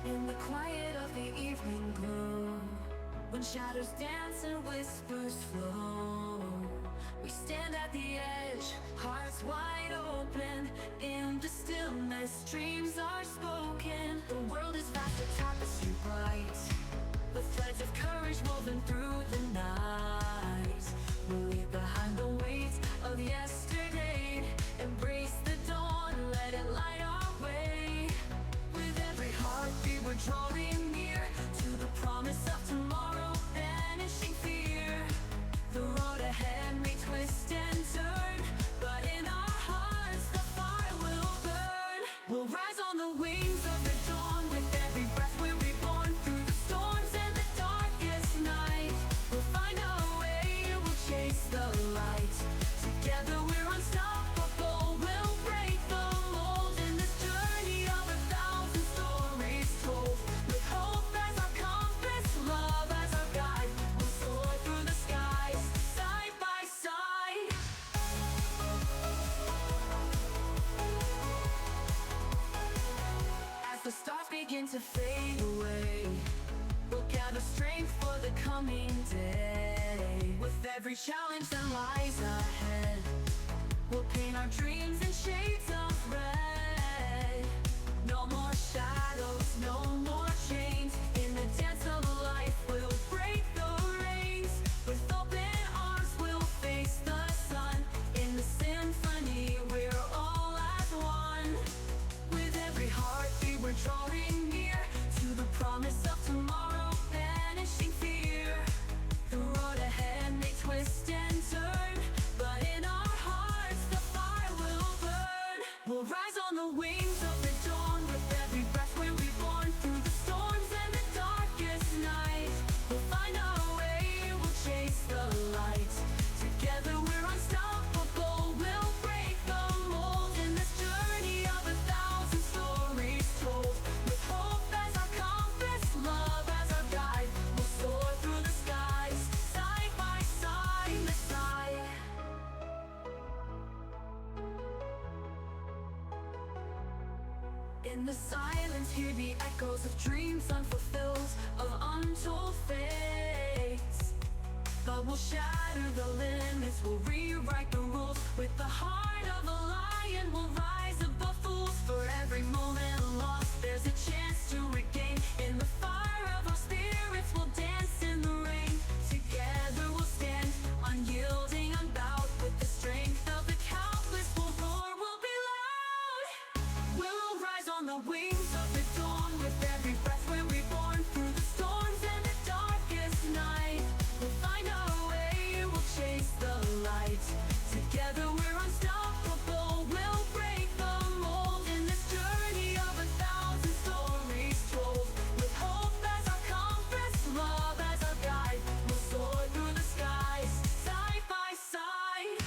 In the quiet of the evening glow, when shadows dance and whispers flow, we stand at the edge, hearts wide open. In the stillness, dreams are spoken. The world is vast, a tapestry bright, with threads of courage woven through the night. We'll leave behind the weight of yesterday, embrace the dawn, let it light our way. With every heartbeat we're drawing near to the promise of tomorrow, banishing fear. The road ahead may twist and turn, but in our hearts the fire will burn. We'll rise on the wings of the dawn, with every breath we're reborn. Through the storms and the darkest night, we'll find our way, we'll chase the light. Together we're unstoppable, we'll break the mold. In this journey of 1,000 stories told, with hope as our compass, love as our guide, we'll soar through the skies, side by side. As the stars begin to fade away, we'll gather strength for the coming day. With every challenge that lies ahead, we'll paint our dreams in shades of red. No more shadows, no more chains. In the dance of life, we'll break the reins. With open arms, we'll face the sun. In the symphony, we're all as one. With every heartbeat, we're drawing near to the promise of tomorrow, banishing fear. The road ahead may twist and turn, but in our hearts the fire will burn. We'll rise on the wings of the dawn, with every breath we're reborn. Through the storms and the darkest night, we'll find our way, we'll chase the light. Together we're unstoppable, we'll break the mold. In this journey of 1,000 stories told, with hope as our compass, love as our guide, we'll soar through the skies, side by side, by side. In the silence, hear the echoes of dreams unfulfilled, of untold fates. But we'll shatter the limits, we'll rewrite the rules. With the heart of a lion, we'll rise above fools. For every moment lost, there's a chance to regain. In the fire of our spirits, we'll dance in the rain. Together we'll stand, unyielding, unbowed. With the strength of the countless, we'll roar, we'll be loud. We'll rise on the wings of the dawn, with every breath we're reborn. Through the storms and the darkest night, we'll find our way, we'll chase the light. Together we're unstoppable, we'll break the mold. In this journey of 1,000 stories told, with hope as our compass, love as our guide, we'll soar through the skies, side by side.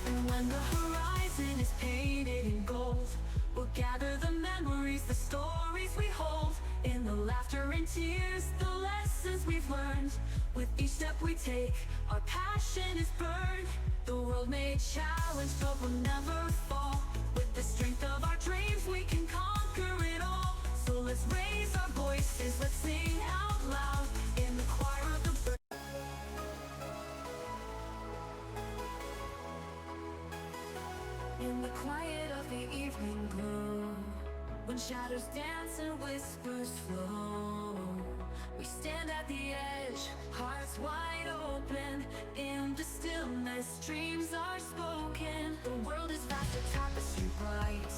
And when the horizon is painted in gold, we'll gather the memories, the stories we hold. In the laughter and tears, the lessons we've learned. With each step we take, our passion is burned. The world may challenge, but we'll never fall. With the strength of our dreams, we can conquer it all. So let's raise our voices, let's sing out loud. In the choir of the birds. In the quiet of the evening glow, when shadows dance and whispers flow, we stand at the edge, hearts wide open. In the stillness, dreams are spoken. The world is vast, a tapestry bright,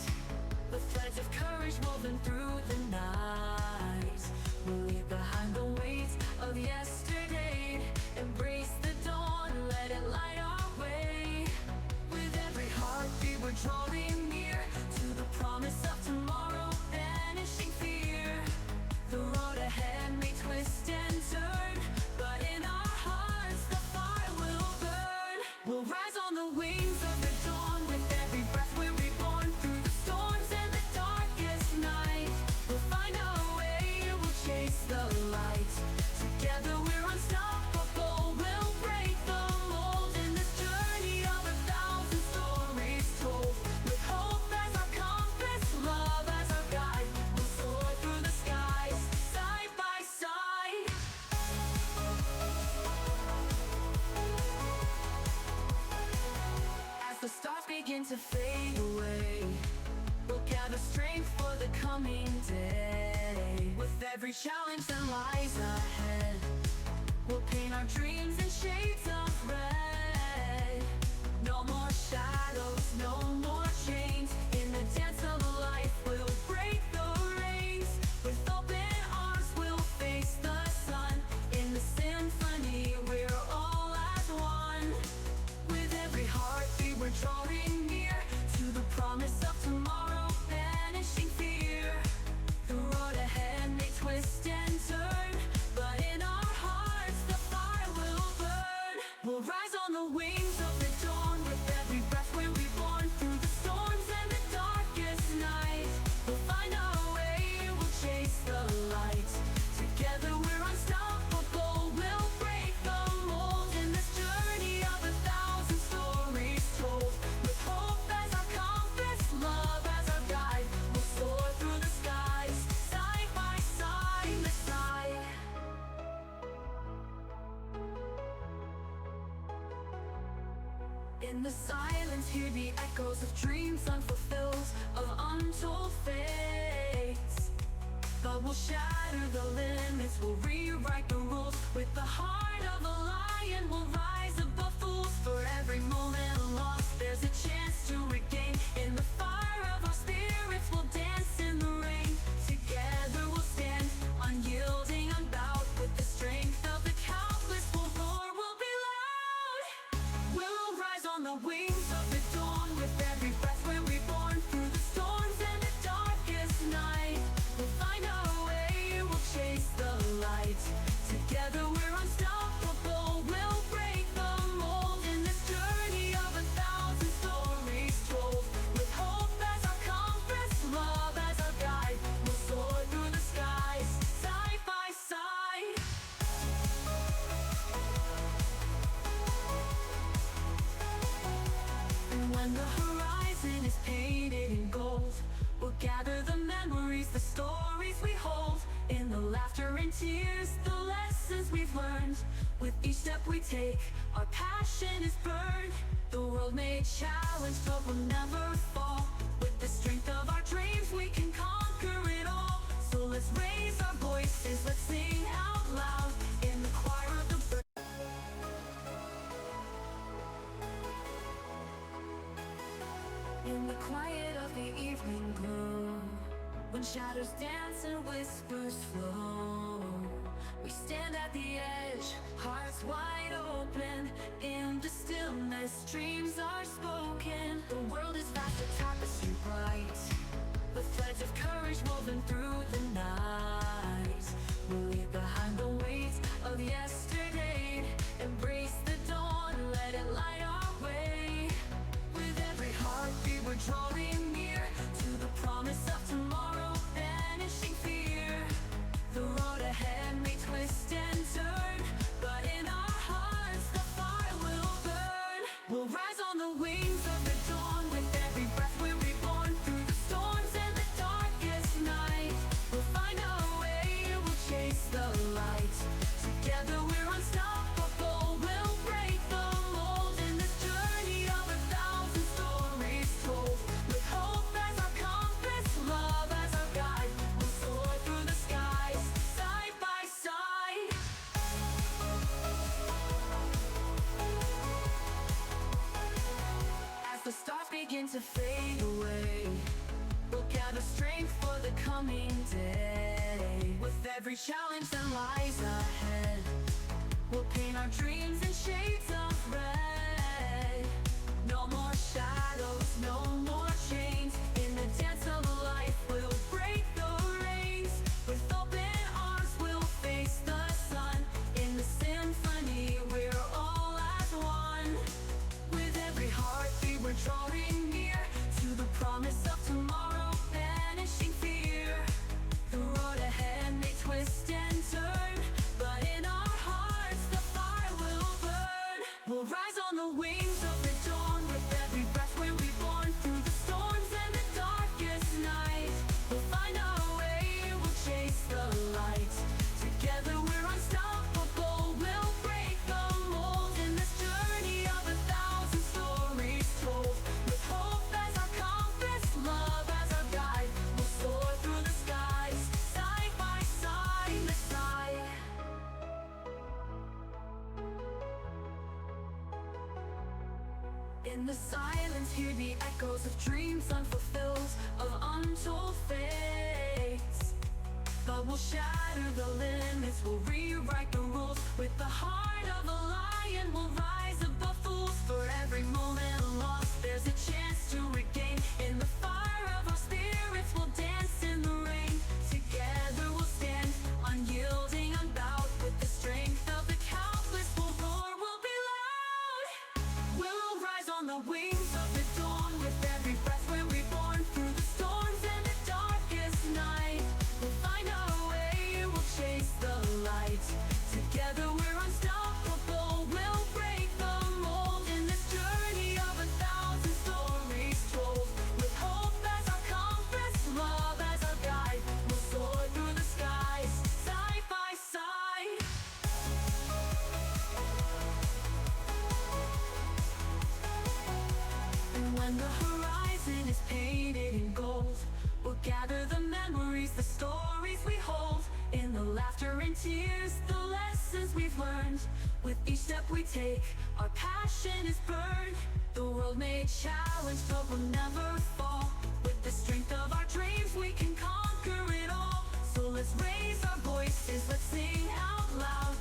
with threads of courage woven through the night. We'll leave behind the weight of yesterday, embrace the dawn, let it light our way. With every heartbeat we're drawing near to the promise of tomorrow, banishing fear. The road ahead may twist and turn, but in our hearts the fire will burn. We'll rise on the wings of the dawn, with every breath we're reborn. Through the storms and the darkest night, we'll find our way, we'll chase the light. Together we're begin to fade away, we'll gather strength for the coming day. With every challenge that lies ahead, we'll paint our dreams in shades of red. No more shadows, no more chains. In the dance of life, we'll break the reins. With open arms, we'll face the sun. In the symphony, we're all as one. With every heartbeat, we're drawing near to the promise of tomorrow, banishing fear. The road ahead may twist and turn, but in our hearts, the fire will burn. We'll rise on the wings of the dawn. With every breath, we're reborn. Through the storms and the darkest night, we'll find our way, we'll chase the light. Together we're unstoppable, we'll break the mold. In this journey of 1,000 stories told, with hope as our compass, love as our guide, we'll soar through the skies, side by side, by side. In the silence, hear the echoes of dreams unfulfilled, of untold fates. But we'll shatter the limits, we'll rewrite the rules. With the heart of a lion, we'll rise above fools. For every moment lost, there's a chance to regain. In the fire of our spirits, we'll dance in the rain. Together we'll stand, unyielding, unbowed. With the strength of the countless, we'll roar, we'll be loud. We'll rise on the wings of the dawn. With every breath, we're reborn. Through the storms and the darkest night, we'll find our way, we'll chase the light. Together we're unstoppable, we'll break the mold. In this journey of 1,000 stories told, with hope as our compass, love as our guide, we'll soar through the skies, side by side. And when the horizon is painted in gold, we'll gather the memories, the stories we hold. In the laughter and tears, the lessons we've learned. With each step we take, our passion is burned. The world may challenge, but we'll never fall. With the strength of our dreams, we can conquer it all. So let's raise our voices, let's sing out loud. In the choir of the birds, in the quiet of the evening glow, when shadows dance and whispers flow, we stand at the edge, hearts wide open. In the stillness, dreams are spoken. The world is vast, a tapestry bright, the threads of courage woven through the night. We'll leave behind the weight of yesterday, embrace the dawn, let it light our way. With every heartbeat, we're drawing near to the promise of tomorrow, banishing fear. The road ahead may twist and turn, but in our hearts the fire will burn. We'll rise on the wings of the dawn. With every breath we're reborn. Through the storms and the darkest night, we'll find our way, we'll chase the light. Together we're unstoppable, we'll break the mold. In this journey of 1,000 stories told, with hope as our compass, love as our guide, we'll soar through the skies, side by side. As the stars begin to fade away, we'll gather strength for the coming day. With every challenge that lies ahead, we'll paint our dreams in shades of red. No more shadows, no more chains. In the dance of life, we'll break the reins. With open arms, we'll face the sun. In the symphony, we're all as one. With every heartbeat, we're drawing near to the promise of tomorrow, banishing fear. The road ahead may twist and turn, but in our hearts the fire will In the silence, hear the echoes of dreams unfulfilled, of untold fates. But we'll shatter the limits, we'll rewrite the rules. With the heart of a lion, we'll rise above fools. For every moment lost, there's a chance to regain. In the fire of our spirits, we'll dance in the rain. Together we'll stand, unyielding, unbowed. With the strength of the countless, we'll roar, we'll be loud. We'll rise on the wings of the dawn. With every breath we're reborn. Through the storms and the darkest night, we'll find our way, we'll chase the light. Together we're unstoppable, we'll break the mold. In this journey of 1,000 stories told, with hope as our compass, love as our guide, we'll soar through the skies, side by side. And when the horizon is painted in gold, we'll gather the memories, the stories we hold. In the laughter and tears, the lessons we've learned. With each step we take, our passion is burned. The world may challenge, but we'll never fall. With the strength of our dreams, we can conquer it all. So let's raise our voices, let's sing out loud.